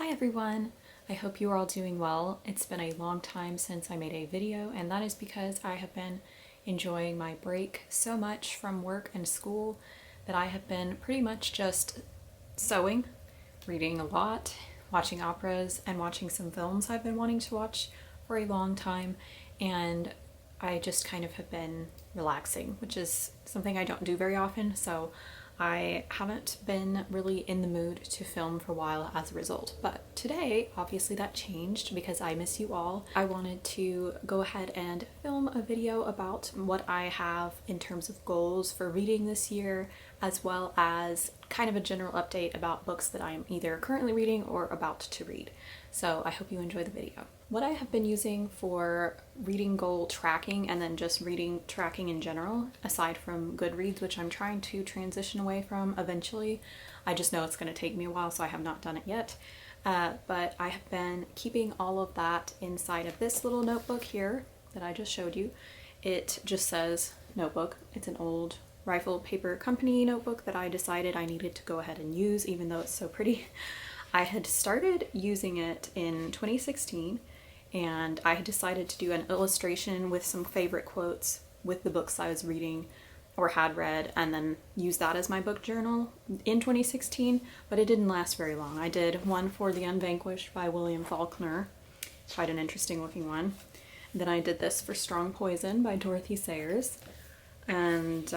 Hi everyone! I hope you are all doing well. It's been a long time since I made a video, and that is because I have been enjoying my break so much from work and school that I have been pretty much just sewing, reading a lot, watching operas, and watching some films I've been wanting to watch for a long time, and I just kind of have been relaxing, which is something I don't do very often, so I haven't been really in the mood to film for a while as a result. But today, obviously that changed because I miss you all. I wanted to go ahead and film a video about what I have in terms of goals for reading this year, as well as kind of a general update about books that I am either currently reading or about to read. So I hope you enjoy the video. What I have been using for reading goal tracking and then just reading tracking in general, aside from Goodreads, which I'm trying to transition away from eventually. I just know it's going to take me a while, so I have not done it yet. But I have been keeping all of that inside of this little notebook here that I just showed you. It just says notebook. It's an old Rifle Paper Company notebook that I decided I needed to go ahead and use, even though it's so pretty. I had started using it in 2016, and I had decided to do an illustration with some favorite quotes with the books I was reading or had read, and then use that as my book journal in 2016, but it didn't last very long. I did one for The Unvanquished by William Faulkner, quite an interesting looking one. Then I did this for Strong Poison by Dorothy Sayers, and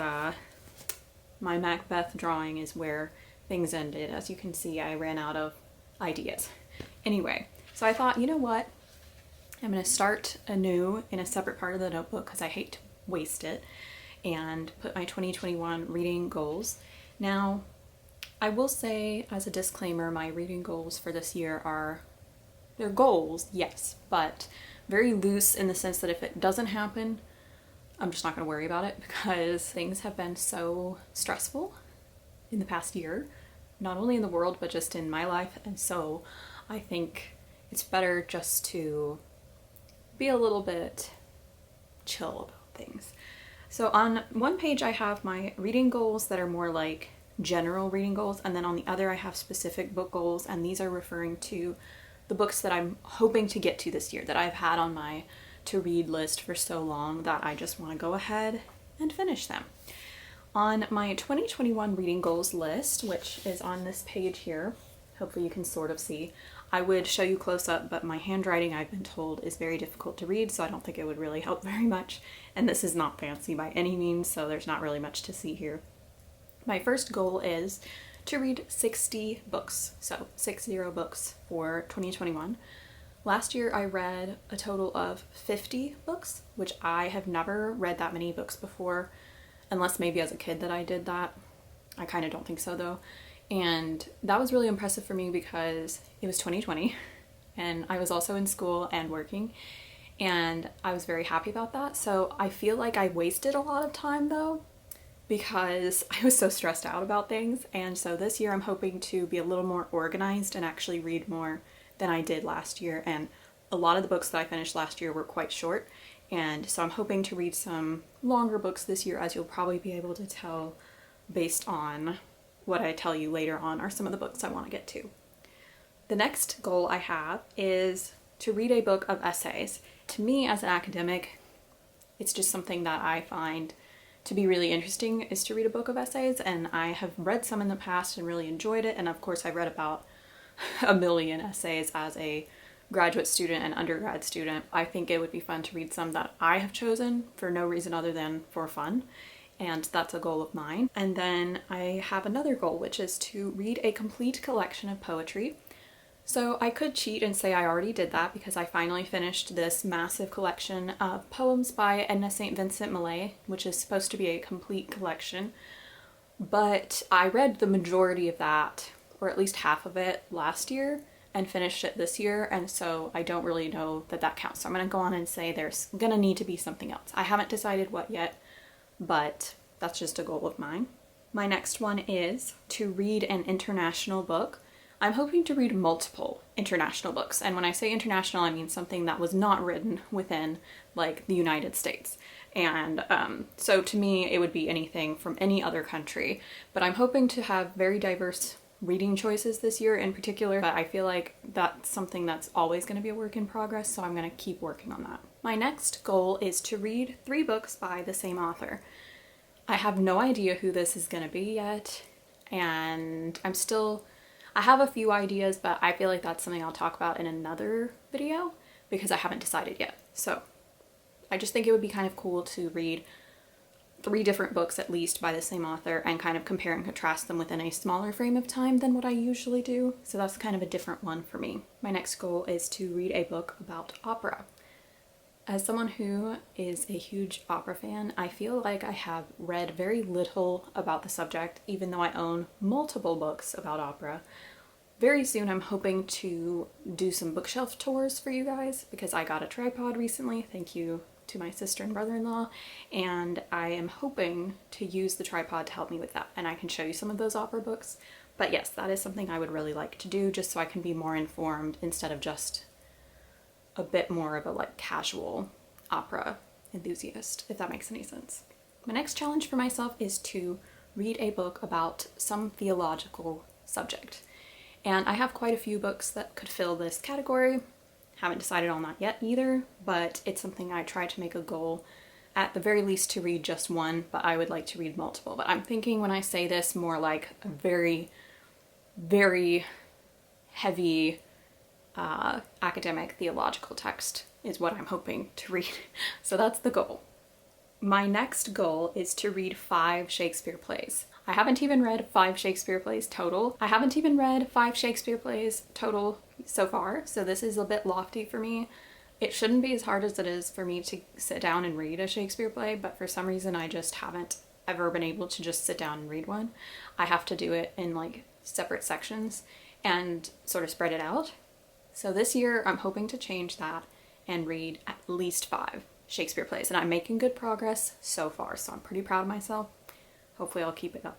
my Macbeth drawing is where things ended. As you can see, I ran out of ideas. Anyway, so I thought, you know what? I'm going to start anew in a separate part of the notebook because I hate to waste it, and put my 2021 reading goals. Now, I will say as a disclaimer, my reading goals for this year are, they're goals, yes, but very loose in the sense that if it doesn't happen, I'm just not going to worry about it because things have been so stressful in the past year, not only in the world, but just in my life. And so I think it's better just to be a little bit chill about things. So on one page I have my reading goals that are more like general reading goals, and then on the other I have specific book goals, and these are referring to the books that I'm hoping to get to this year that I've had on my to read list for so long that I just want to go ahead and finish them. On my 2021 reading goals list, which is on this page here, hopefully you can sort of see, I would show you close up, but my handwriting, I've been told, is very difficult to read, so I don't think it would really help very much. And this is not fancy by any means, so there's not really much to see here. My first goal is to read 60 books, so 60 books for 2021. Last year I read a total of 50 books, which I have never read that many books before, unless maybe as a kid that I did that. I kind of don't think so though. And that was really impressive for me because it was 2020 and I was also in school and working, and I was very happy about that. So I feel like I wasted a lot of time though because I was so stressed out about things. And so this year I'm hoping to be a little more organized and actually read more than I did last year. And a lot of the books that I finished last year were quite short. And so I'm hoping to read some longer books this year, as you'll probably be able to tell based on what I tell you later on are some of the books I want to get to. The next goal I have is to read a book of essays. To me, as an academic, it's just something that I find to be really interesting, is to read a book of essays, and I have read some in the past and really enjoyed it. And of course I've read about a million essays as a graduate student and undergrad student. I think it would be fun to read some that I have chosen for no reason other than for fun, and that's a goal of mine. And then I have another goal, which is to read a complete collection of poetry. So I could cheat and say I already did that because I finally finished this massive collection of poems by Edna St. Vincent Millay, which is supposed to be a complete collection. But I read the majority of that, or at least half of it, last year and finished it this year, and so I don't really know that that counts. So I'm going to go on and say there's going to need to be something else. I haven't decided what yet, but that's just a goal of mine. My next one is to read an international book. I'm hoping to read multiple international books, and when I say international, I mean something that was not written within, like, the United States. And so to me, it would be anything from any other country, but I'm hoping to have very diverse reading choices this year in particular, but I feel like that's something that's always going to be a work in progress, so I'm going to keep working on that. My next goal is to read 3 books by the same author. I have no idea who this is going to be yet, and I have a few ideas, but I feel like that's something I'll talk about in another video because I haven't decided yet. So I just think it would be kind of cool to read 3 different books at least by the same author and kind of compare and contrast them within a smaller frame of time than what I usually do. So that's kind of a different one for me. My next goal is to read a book about opera. As someone who is a huge opera fan, I feel like I have read very little about the subject, even though I own multiple books about opera. Very soon I'm hoping to do some bookshelf tours for you guys because I got a tripod recently, thank you to my sister and brother-in-law, and I am hoping to use the tripod to help me with that, and I can show you some of those opera books. But yes, that is something I would really like to do just so I can be more informed instead of just a bit more of a like casual opera enthusiast, if that makes any sense. My next challenge for myself is to read a book about some theological subject. And I have quite a few books that could fill this category. Haven't decided on that yet either, but it's something I try to make a goal at the very least to read just one, but I would like to read multiple. But I'm thinking when I say this more like a very, very heavy academic theological text is what I'm hoping to read. So that's the goal. My next goal is to read 5 Shakespeare plays. I haven't even read 5 Shakespeare plays total. So far, so this is a bit lofty for me. It shouldn't be as hard as it is for me to sit down and read a Shakespeare play, but for some reason I just haven't ever been able to just sit down and read one. I have to do it in like separate sections and sort of spread it out. So this year I'm hoping to change that and read at least 5 Shakespeare plays, and I'm making good progress so far, so I'm pretty proud of myself. Hopefully I'll keep it up.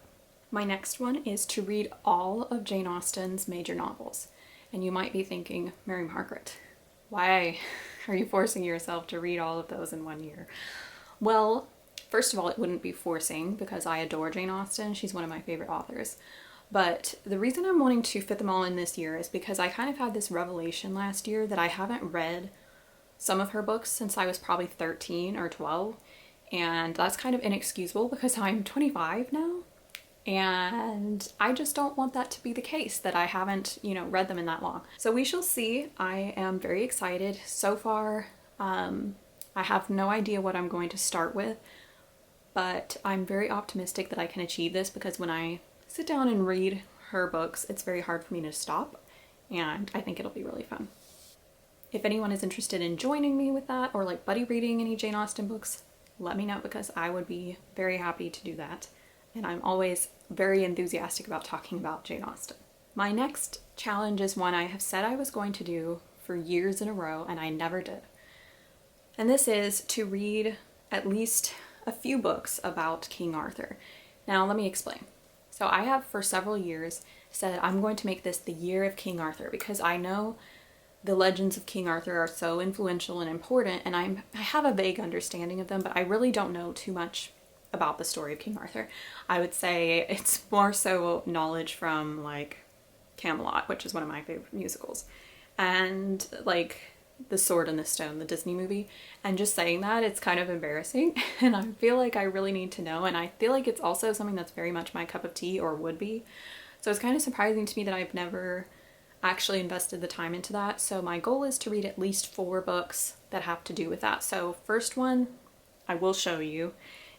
My next one is to read all of Jane Austen's major novels. And you might be thinking, Mary Margaret, why are you forcing yourself to read all of those in one year? Well, first of all, it wouldn't be forcing because I adore Jane Austen. She's one of my favorite authors. But the reason I'm wanting to fit them all in this year is because I kind of had this revelation last year that I haven't read some of her books since I was probably 13 or 12. And that's kind of inexcusable because I'm 25 now. And I just don't want that to be the case, that I haven't, read them in that long. So we shall see. I am very excited. So far, I have no idea what I'm going to start with, but I'm very optimistic that I can achieve this because when I sit down and read her books, it's very hard for me to stop, and I think it'll be really fun. If anyone is interested in joining me with that or like buddy reading any Jane Austen books, let me know because I would be very happy to do that. And I'm always very enthusiastic about talking about Jane Austen. My next challenge is one I have said I was going to do for years in a row, and I never did. And this is to read at least a few books about King Arthur. Now, let me explain. So I have for several years said I'm going to make this the year of King Arthur because I know the legends of King Arthur are so influential and important, and I have a vague understanding of them, but I really don't know too much about the story of King Arthur. I would say it's more so knowledge from like Camelot, which is one of my favorite musicals, and like The Sword and the Stone, the Disney movie. And just saying that, it's kind of embarrassing and I feel like I really need to know, and I feel like it's also something that's very much my cup of tea, or would be. So it's kind of surprising to me that I've never actually invested the time into that. So my goal is to read at least 4 books that have to do with that. So first one I will show you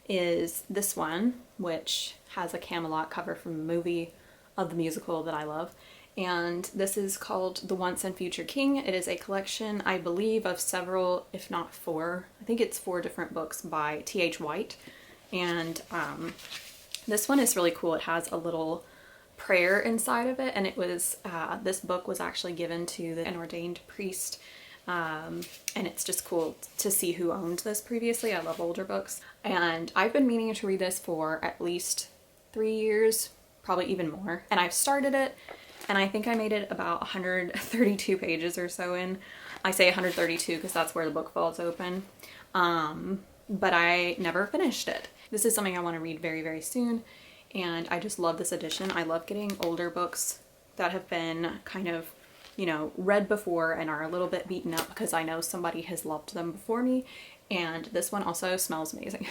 is this one, which has a Camelot cover from a movie of the musical that I love. And this is called The Once and Future King. It is a collection, I believe, of several, if not 4, I think it's 4 different books by T.H. White. And this one is really cool. It has a little prayer inside of it, and it was, this book was actually given to an ordained priest. And it's just cool to see who owned this previously. I love older books. And I've been meaning to read this for at least 3 years, probably even more. And I've started it, and I think I made it about 132 pages or so in. I say 132 because that's where the book falls open. But I never finished it. This is something I want to read very, very soon. And I just love this edition. I love getting older books that have been kind of, you know, read before and are a little bit beaten up because I know somebody has loved them before me. And this one also smells amazing.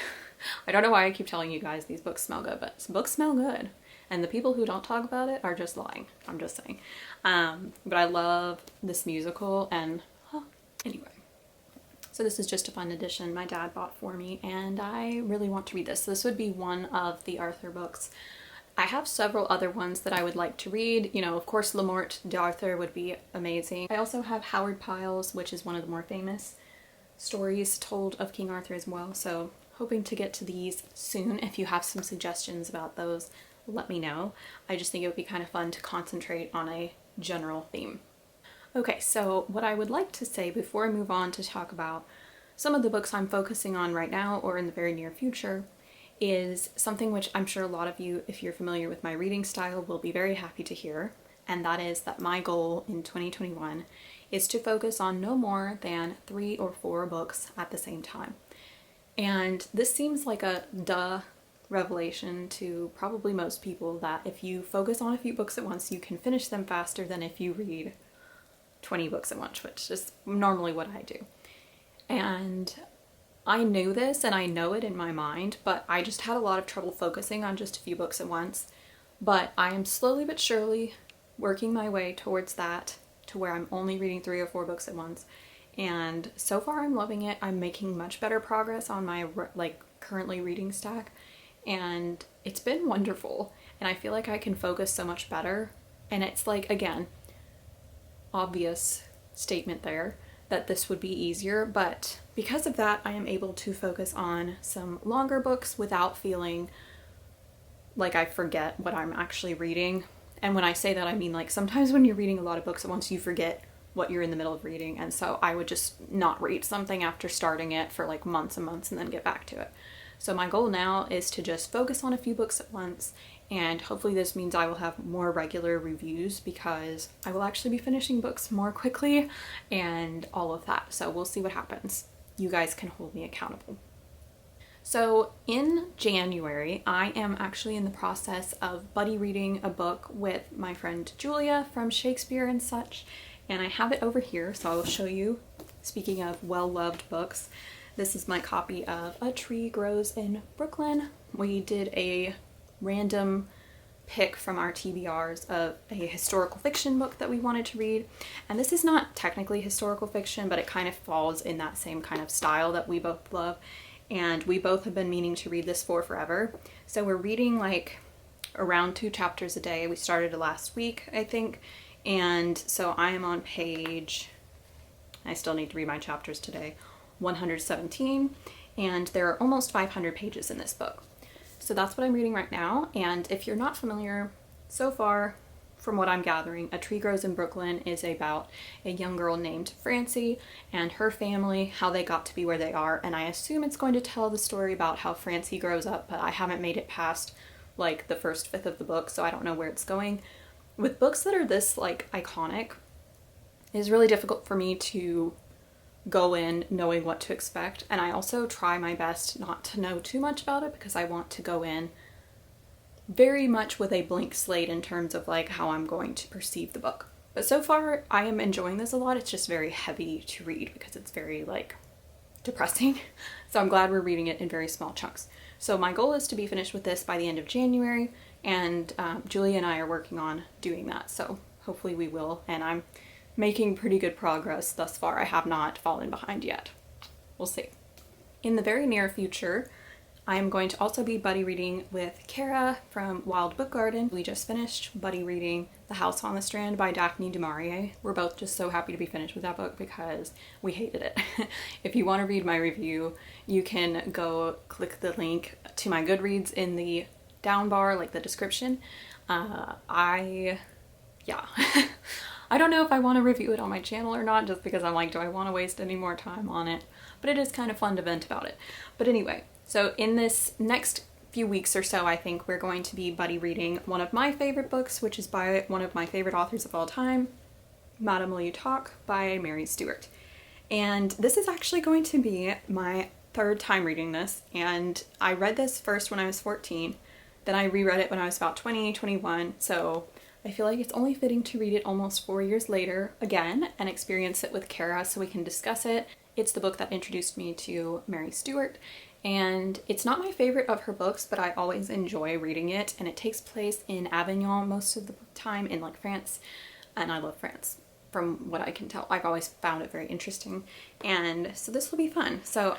I don't know why I keep telling you guys these books smell good, but books smell good. And the people who don't talk about it are just lying. I'm just saying. But I love this musical and anyway. So this is just a fun edition my dad bought for me and I really want to read this. So this would be one of the Arthur books. I have several other ones that I would like to read. You know, of course, Le Morte d'Arthur would be amazing. I also have Howard Pyle's, which is one of the more famous stories told of King Arthur as well. So hoping to get to these soon. If you have some suggestions about those, let me know. I just think it would be kind of fun to concentrate on a general theme. Okay, so what I would like to say before I move on to talk about some of the books I'm focusing on right now or in the very near future is something which I'm sure a lot of you, if you're familiar with my reading style, will be very happy to hear. And that is that my goal in 2021 is to focus on no more than 3 or 4 books at the same time. And this seems like a duh revelation to probably most people, that if you focus on a few books at once, you can finish them faster than if you read 20 books at once, which is normally what I do. And I knew this and I know it in my mind, but I just had a lot of trouble focusing on just a few books at once. But I am slowly but surely working my way towards that, to where I'm only reading 3 or 4 books at once. And so far I'm loving it. I'm making much better progress on my currently reading stack, and it's been wonderful. And I feel like I can focus so much better. And it's like, again, obvious statement there that this would be easier, but because of that, I am able to focus on some longer books without feeling like I forget what I'm actually reading. And when I say that, I mean like sometimes when you're reading a lot of books at once, you forget what you're in the middle of reading. And so I would just not read something after starting it for like months and months and then get back to it. So my goal now is to just focus on a few books at once, and hopefully this means I will have more regular reviews because I will actually be finishing books more quickly and all of that. So we'll see what happens. You guys can hold me accountable. So in January, I am actually in the process of buddy reading a book with my friend Julia from Shakespeare and Such, and I have it over here, so I will show you. Speaking of well-loved books, this is my copy of A Tree Grows in Brooklyn. We did a random pick from our TBRs of a historical fiction book that we wanted to read. And this is not technically historical fiction, but it kind of falls in that same kind of style that we both love. And we both have been meaning to read this for forever. So we're reading like around 2 chapters a day. We started last week, I think. And so I am on page, I still need to read my chapters today, 117. And there are almost 500 pages in this book. So that's what I'm reading right now. And if you're not familiar, so far, from what I'm gathering, A Tree Grows in Brooklyn is about a young girl named Francie and her family, how they got to be where they are. And I assume it's going to tell the story about how Francie grows up, but I haven't made it past like the first fifth of the book, so I don't know where it's going. With books that are this like iconic, it's really difficult for me to go in knowing what to expect, and I also try my best not to know too much about it because I want to go in very much with a blank slate in terms of like how I'm going to perceive the book. But so far I am enjoying this a lot. It's just very heavy to read because it's very like depressing. So I'm glad we're reading it in very small chunks. So my goal is to be finished with this by the end of January, and Julia and I are working on doing that. So hopefully we will, and I'm making pretty good progress thus far. I have not fallen behind yet. We'll see. In the very near future, I am going to also be buddy reading with Kara from Wild Book Garden. We just finished buddy reading The House on the Strand by Daphne du Maurier. We're both just so happy to be finished with that book because we hated it. If you want to read my review, you can go click the link to my Goodreads in the down bar, like the description. Yeah. I don't know if I want to review it on my channel or not, just because I'm like, do I want to waste any more time on it? But it is kind of fun to vent about it. But anyway, so in this next few weeks or so, I think we're going to be buddy reading one of my favorite books, which is by one of my favorite authors of all time, Madame Will You Talk by Mary Stewart. And this is actually going to be my 3rd time reading this, and I read this first when I was 14, then I reread it when I was about 20, 21, so I feel like it's only fitting to read it almost 4 years later again and experience it with Kara so we can discuss it. It's the book that introduced me to Mary Stuart, and it's not my favorite of her books, but I always enjoy reading it, and it takes place in Avignon most of the time, in like France, and I love France from what I can tell. I've always found it very interesting, and so this will be fun. So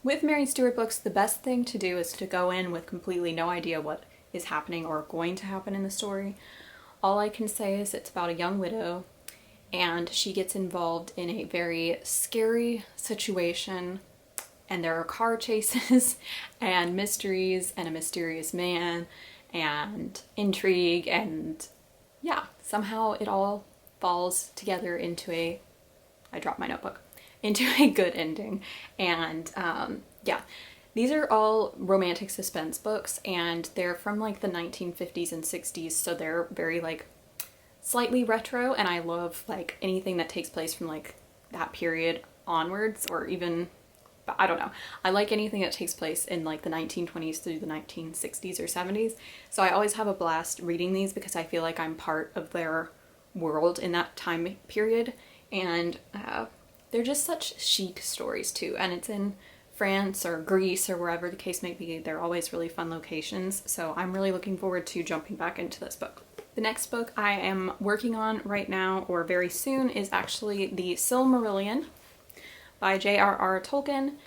with Mary Stuart books, the best thing to do is to go in with completely no idea what is happening or going to happen in the story. All I can say is it's about a young widow, and she gets involved in a very scary situation, and there are car chases and mysteries and a mysterious man and intrigue, and yeah, somehow it all falls together into a, I dropped my notebook, into a good ending. And yeah, these are all romantic suspense books, and they're from like the 1950s and 60s, so they're very like slightly retro, and I love like anything that takes place from like that period onwards, or even, I don't know, I like anything that takes place in like the 1920s through the 1960s or 70s. So I always have a blast reading these because I feel like I'm part of their world in that time period, and they're just such chic stories too, and it's in France or Greece or wherever the case may be. They're always really fun locations, so I'm really looking forward to jumping back into this book. The next book I am working on right now, or very soon, is actually The Silmarillion by J.R.R. Tolkien.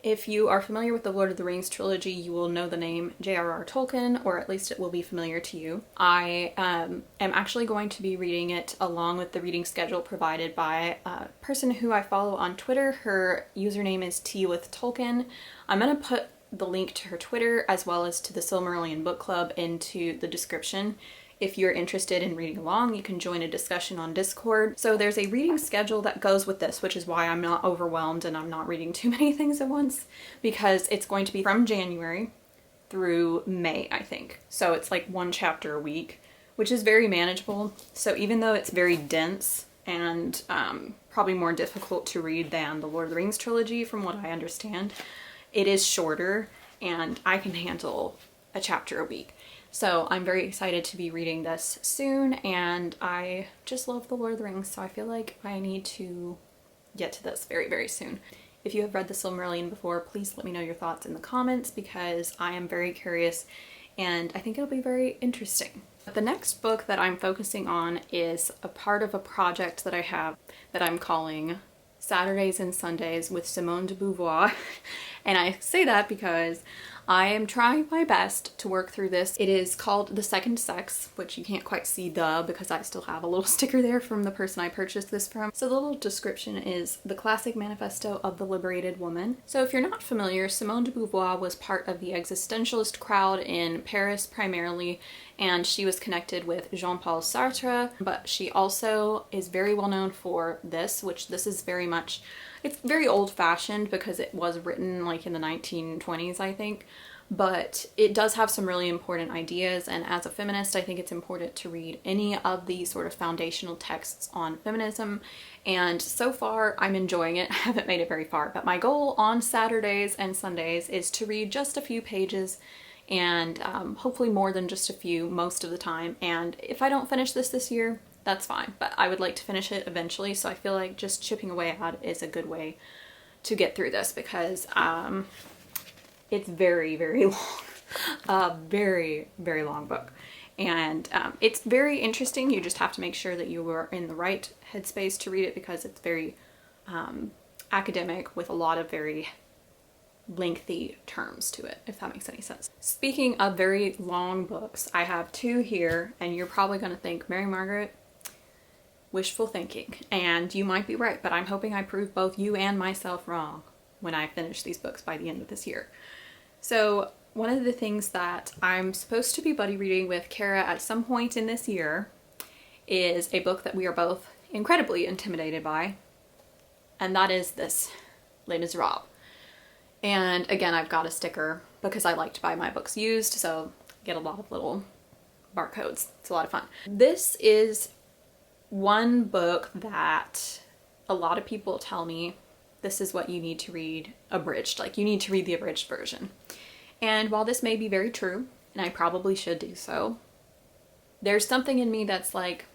If you are familiar with the Lord of the Rings trilogy, you will know the name J.R.R. Tolkien, or at least it will be familiar to you. I am actually going to be reading it along with the reading schedule provided by a person who I follow on Twitter. Her username is Tea with Tolkien. I'm going to put the link to her Twitter as well as to the Silmarillion Book Club into the description. If you're interested in reading along, you can join a discussion on Discord. So there's a reading schedule that goes with this, which is why I'm not overwhelmed and I'm not reading too many things at once, because it's going to be from January through May, I think. So it's like one chapter a week, which is very manageable. So even though it's very dense and probably more difficult to read than the Lord of the Rings trilogy, from what I understand, it is shorter and I can handle a chapter a week. So I'm very excited to be reading this soon, and I just love the Lord of the Rings, so I feel like I need to get to this very, very soon. If you have read the Silmarillion before, please let me know your thoughts in the comments, because I am very curious and I think it'll be very interesting. The next book that I'm focusing on is a part of a project that I have that I'm calling Saturdays and Sundays with Simone de Beauvoir. And I say that because I am trying my best to work through this. It is called The Second Sex, which you can't quite see because I still have a little sticker there from the person I purchased this from. So the little description is the classic manifesto of the liberated woman. So if you're not familiar, Simone de Beauvoir was part of the existentialist crowd in Paris primarily, and she was connected with Jean-Paul Sartre, but she also is very well known for this, which this is very much, it's very old-fashioned because it was written like in the 1920s, I think, but it does have some really important ideas, and as a feminist, I think it's important to read any of these sort of foundational texts on feminism, and so far I'm enjoying it. I haven't made it very far, but my goal on Saturdays and Sundays is to read just a few pages, and hopefully more than just a few most of the time, and if I don't finish this year, that's fine, but I would like to finish it eventually, so I feel like just chipping away at it is a good way to get through this, because it's very, very long. A very, very long book. And it's very interesting. You just have to make sure that you are in the right headspace to read it, because it's very academic with a lot of very lengthy terms to it, if that makes any sense. Speaking of very long books, I have two here, and you're probably going to think, Mary Margaret, wishful thinking. And you might be right, but I'm hoping I prove both you and myself wrong when I finish these books by the end of this year. So one of the things that I'm supposed to be buddy reading with Kara at some point in this year is a book that we are both incredibly intimidated by, and that is this, Les Miserables. And again, I've got a sticker because I like to buy my books used, so I get a lot of little barcodes. It's a lot of fun. This is one book that a lot of people tell me this is what you need to read abridged, like you need to read the abridged version. And while this may be very true, and I probably should do so, there's something in me that's like,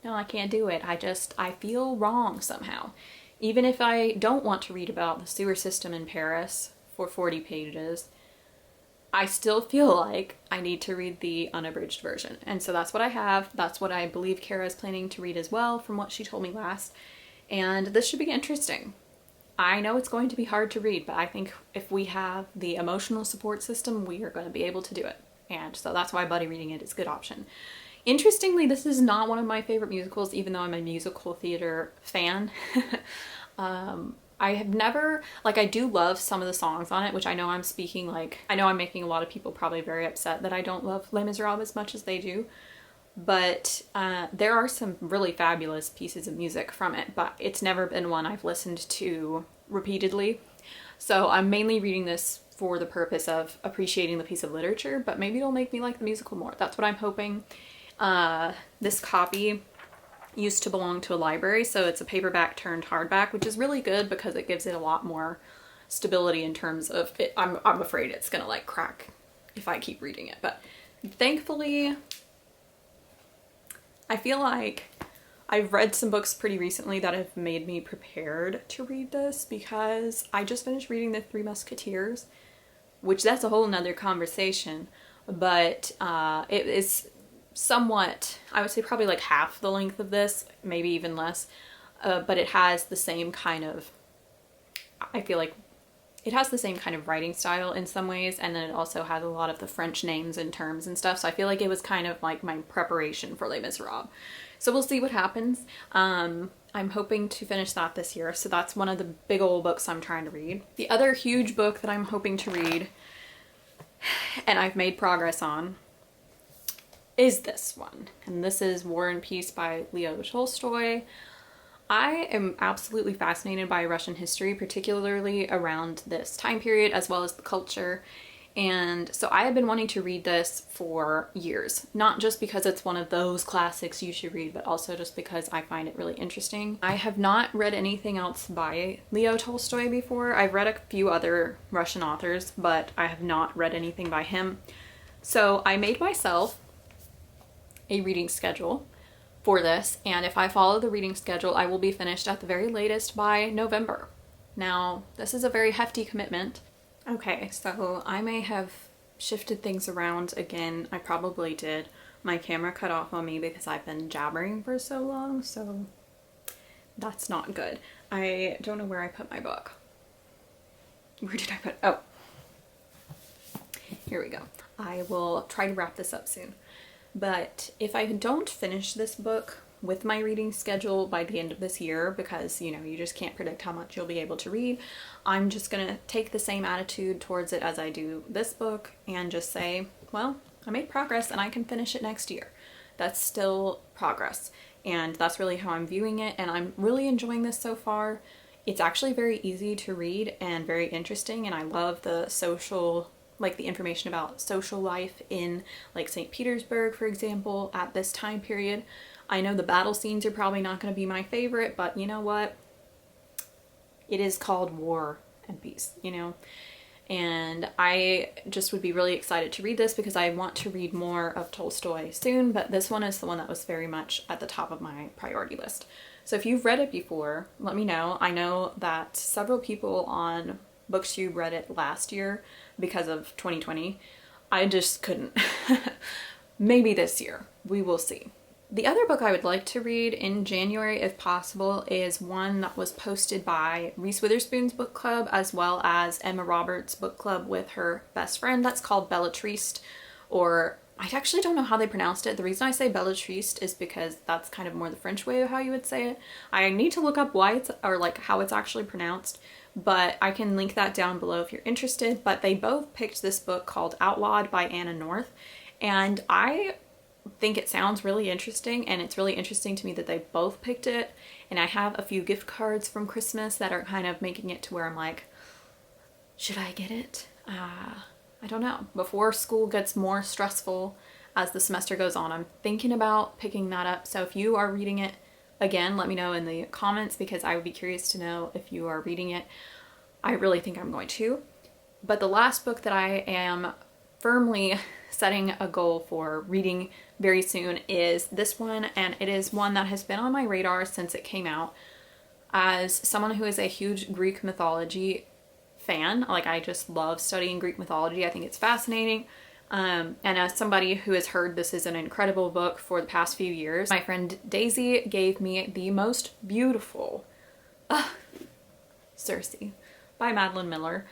no, I can't do it. I feel wrong somehow. Even if I don't want to read about the sewer system in Paris for 40 pages, I still feel like I need to read the unabridged version. And so that's what I have. That's what I believe Kara is planning to read as well, from what she told me last. And this should be interesting. I know it's going to be hard to read, but I think if we have the emotional support system, we are going to be able to do it. And so that's why buddy reading it is a good option. Interestingly, this is not one of my favorite musicals, even though I'm a musical theater fan. I have never, like, I do love some of the songs on it, which I know I'm speaking, like, I know I'm making a lot of people probably very upset that I don't love Les Miserables as much as they do. But there are some really fabulous pieces of music from it, but it's never been one I've listened to repeatedly. So I'm mainly reading this for the purpose of appreciating the piece of literature, but maybe it'll make me like the musical more. That's what I'm hoping. This copy used to belong to a library, so it's a paperback turned hardback, which is really good because it gives it a lot more stability in terms of it. I'm afraid it's gonna like crack if I keep reading it, but thankfully I feel like I've read some books pretty recently that have made me prepared to read this, because I just finished reading The Three Musketeers, which that's a whole nother conversation, but it is somewhat, I would say probably like half the length of this, maybe even less, but it has the same kind of, I feel like it has the same kind of writing style in some ways, and then it also has a lot of the French names and terms and stuff, so I feel like it was kind of like my preparation for Les Miserables. So we'll see what happens. I'm hoping to finish that this year, so that's one of the big old books I'm trying to read. The other huge book that I'm hoping to read, and I've made progress on, is this one. And this is War and Peace by Leo Tolstoy. I am absolutely fascinated by Russian history, particularly around this time period, as well as the culture. And so I have been wanting to read this for years, not just because it's one of those classics you should read, but also just because I find it really interesting. I have not read anything else by Leo Tolstoy before. I've read a few other Russian authors, but I have not read anything by him. So I made myself a reading schedule for this, and if I follow the reading schedule, I will be finished at the very latest by November. Now, this is a very hefty commitment. Okay, so I may have shifted things around again. I probably did. My camera cut off on me because I've been jabbering for so long, so that's not good. I don't know where I put my book. Where did I put, oh, here we go. I will try to wrap this up soon. But if I don't finish this book with my reading schedule by the end of this year, because, you know, you just can't predict how much you'll be able to read, I'm just gonna take the same attitude towards it as I do this book and just say, well, I made progress and I can finish it next year. That's still progress. And that's really how I'm viewing it, and I'm really enjoying this so far. It's actually very easy to read and very interesting, and I love the social, like the information about social life in like St. Petersburg, for example, at this time period. I know the battle scenes are probably not going to be my favorite, but you know what? It is called War and Peace, you know? And I just would be really excited to read this because I want to read more of Tolstoy soon, but this one is the one that was very much at the top of my priority list. So if you've read it before, let me know. I know that several people on BookTube read it last year because of 2020. I just couldn't. Maybe this year. We will see. The other book I would like to read in January, if possible, is one that was posted by Reese Witherspoon's book club, as well as Emma Roberts' book club with her best friend. That's called Bellatriste, or I actually don't know how they pronounced it. The reason I say Bellatriste is because that's kind of more the French way of how you would say it. I need to look up why it's, or like how it's actually pronounced, but I can link that down below if you're interested. But they both picked this book called Outlawed by Anna North, and I think it sounds really interesting, and it's really interesting to me that they both picked it. And I have a few gift cards from Christmas that are kind of making it to where I'm like, should I get it? I don't know. Before school gets more stressful as the semester goes on, I'm thinking about picking that up. So if you are reading it, again, let me know in the comments, because I would be curious to know if you are reading it. I really think I'm going to. But the last book that I am firmly setting a goal for reading very soon is this one, and it is one that has been on my radar since it came out. As someone who is a huge Greek mythology fan, like I just love studying Greek mythology, I think it's fascinating. And as somebody who has heard this is an incredible book for the past few years, my friend Daisy gave me the most beautiful Circe by Madeline Miller.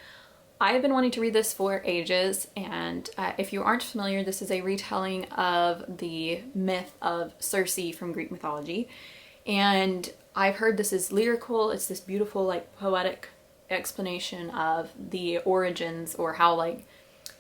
I have been wanting to read this for ages, and if you aren't familiar, this is a retelling of the myth of Circe from Greek mythology. And I've heard this is lyrical, it's this beautiful like poetic explanation of the origins, or how like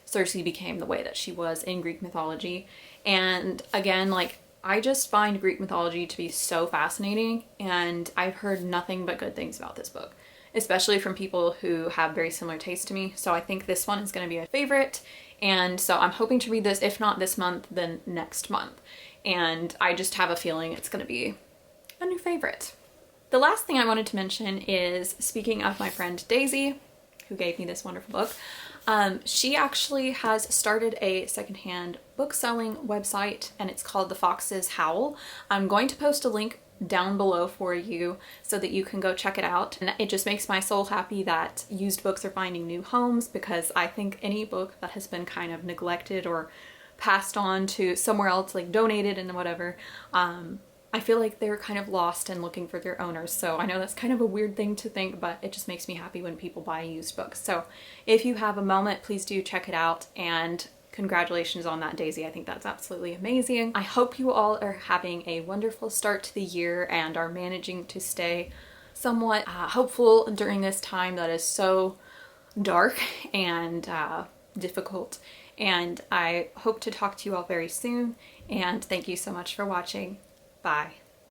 Circe became the way that she was in Greek mythology. And again, like I just find Greek mythology to be so fascinating, and I've heard nothing but good things about this book, especially from people who have very similar tastes to me. So I think this one is going to be a favorite. And so I'm hoping to read this, if not this month, then next month. And I just have a feeling it's going to be a new favorite. The last thing I wanted to mention is, speaking of my friend Daisy, who gave me this wonderful book, she actually has started a secondhand book selling website, and it's called The Fox's Howl. I'm going to post a link down below for you so that you can go check it out. And it just makes my soul happy that used books are finding new homes, because I think any book that has been kind of neglected or passed on to somewhere else, like donated and whatever, I feel like they're kind of lost and looking for their owners. So I know that's kind of a weird thing to think, but it just makes me happy when people buy used books. So if you have a moment, please do check it out, and congratulations on that, Daisy. I think that's absolutely amazing. I hope you all are having a wonderful start to the year and are managing to stay somewhat hopeful during this time that is so dark and difficult. And I hope to talk to you all very soon, and thank you so much for watching. Bye.